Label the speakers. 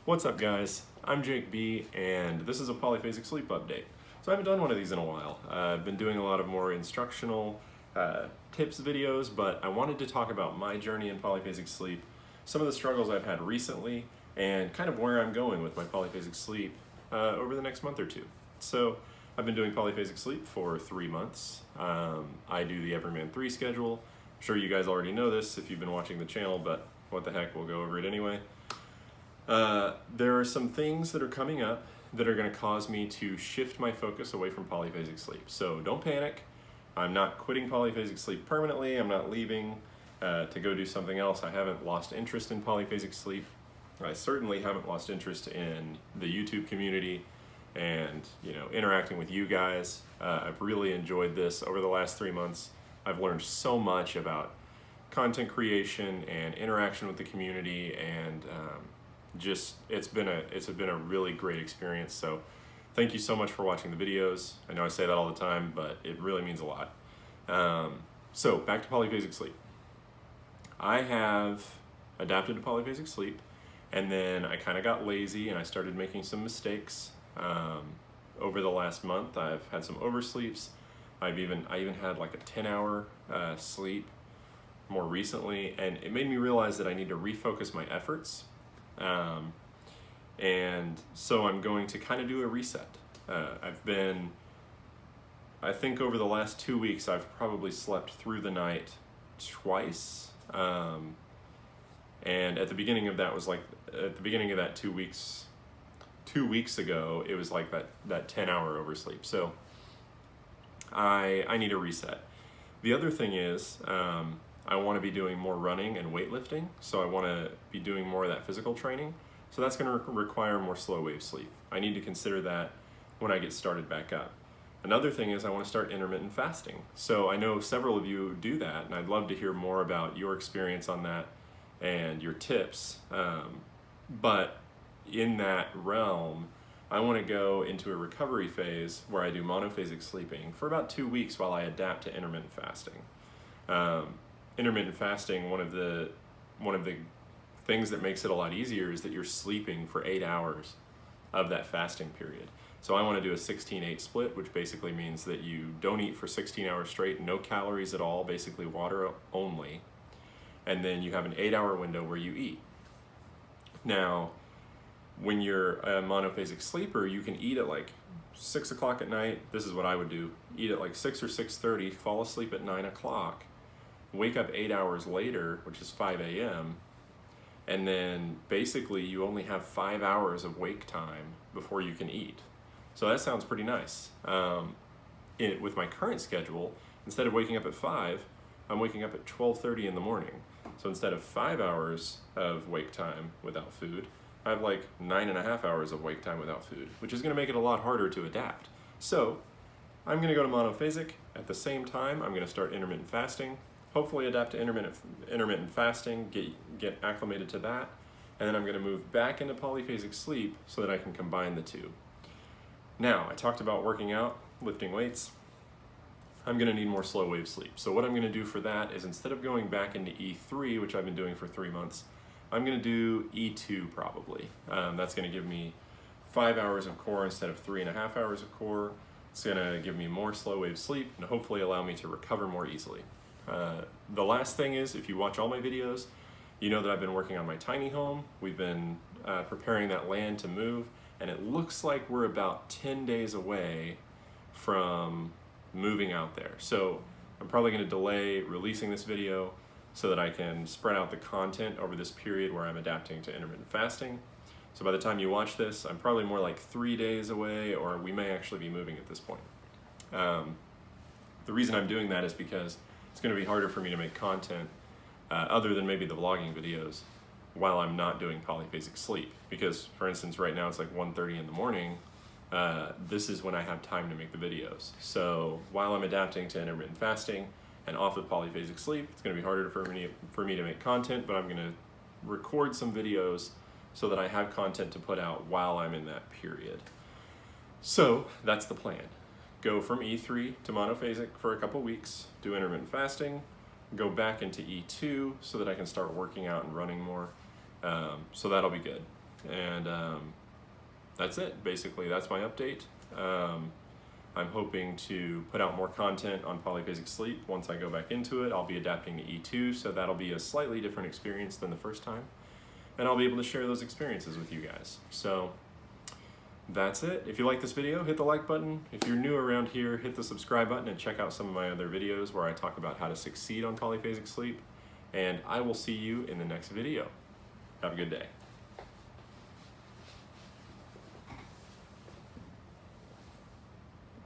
Speaker 1: What's up, guys? I'm Jake B, and this is a Polyphasic Sleep update. So I haven't done one of these in a while. I've been doing a lot of more instructional tips videos, but I wanted to talk about my journey in Polyphasic Sleep, some of the struggles I've had recently, and kind of where I'm going with my Polyphasic Sleep over the next month or two. So I've been doing Polyphasic Sleep for 3 months. I do the Everyman 3 schedule. I'm sure you guys already know this if you've been watching the channel, but what the heck, we'll go over it anyway. There are some things that are coming up that are going to cause me to shift my focus away from Polyphasic Sleep. So don't panic. I'm not quitting Polyphasic Sleep permanently. I'm not leaving to go do something else. I haven't lost interest in Polyphasic Sleep. I certainly haven't lost interest in the YouTube community and, interacting with you guys. I've really enjoyed this over the last 3 months. I've learned so much about content creation and interaction with the community, and it's been a really great experience. So thank you so much for watching the videos. I know I say that all the time, but it really means a lot. So back to Polyphasic Sleep. I have adapted to Polyphasic Sleep, and then I kind of got lazy and I started making some mistakes. Over the last month, I've had some oversleeps. I even had like a 10-hour sleep more recently, and it made me realize that I need to refocus my efforts. And so I'm going to kind of do a reset. I think over the last 2 weeks, I've probably slept through the night twice. And at the beginning of that 2 weeks ago, it was like that 10-hour oversleep. So I need a reset. The other thing is, I want to be doing more running and weightlifting, so I want to be doing more of that physical training. So that's going to require more slow wave sleep. I need to consider that when I get started back up. Another thing is I want to start intermittent fasting. So I know several of you do that, and I'd love to hear more about your experience on that and your tips. But in that realm, I want to go into a recovery phase where I do monophasic sleeping for about 2 weeks while I adapt to intermittent fasting. Intermittent fasting, one of the things that makes it a lot easier is that you're sleeping for 8 hours of that fasting period. So I want to do a 16-8 split, which basically means that you don't eat for 16 hours straight, no calories at all, basically water only, and then you have an 8-hour window where you eat. Now, when you're a monophasic sleeper, you can eat at like 6 o'clock at night. This is what I would do. Eat at like 6 or 6:30, fall asleep at 9 o'clock, wake up 8 hours later, which is 5 a.m., and then basically you only have 5 hours of wake time before you can eat. So that sounds pretty nice. With my current schedule, instead of waking up at 5, I'm waking up at 12:30 in the morning. So instead of 5 hours of wake time without food, I have like 9.5 hours of wake time without food, which is going to make it a lot harder to adapt. So I'm going to go to monophasic. At the same time, I'm going to start intermittent fasting, hopefully adapt to intermittent fasting, get acclimated to that, and then I'm going to move back into polyphasic sleep so that I can combine the two. Now, I talked about working out, lifting weights. I'm going to need more slow wave sleep. So what I'm going to do for that is, instead of going back into E3, which I've been doing for 3 months, I'm going to do E2 probably. That's going to give me 5 hours of core instead of 3.5 hours of core. It's going to give me more slow wave sleep and hopefully allow me to recover more easily. The last thing is, if you watch all my videos, you know that I've been working on my tiny home. We've been preparing that land to move, and it looks like we're about 10 days away from moving out there. So I'm probably going to delay releasing this video so that I can spread out the content over this period where I'm adapting to intermittent fasting. So by the time you watch this, I'm probably more like 3 days away, or we may actually be moving at this point. The reason I'm doing that is because it's going to be harder for me to make content other than maybe the vlogging videos while I'm not doing polyphasic sleep. Because, for instance, right now it's like 1:30 in the morning. This is when I have time to make the videos. So while I'm adapting to intermittent fasting and off of polyphasic sleep, it's going to be harder for me to make content, but I'm going to record some videos so that I have content to put out while I'm in that period. So that's the plan. go from E3 to monophasic for a couple weeks, do intermittent fasting, go back into E2 so that I can start working out and running more. So that'll be good. And that's it, basically. That's my update. I'm hoping to put out more content on Polyphasic Sleep once I go back into it. I'll be adapting to E2, so that'll be a slightly different experience than the first time. And I'll be able to share those experiences with you guys. So that's it. If you like this video, hit the like button. If you're new around here, hit the subscribe button and check out some of my other videos where I talk about how to succeed on Polyphasic Sleep. And I will see you in the next video. Have a good day.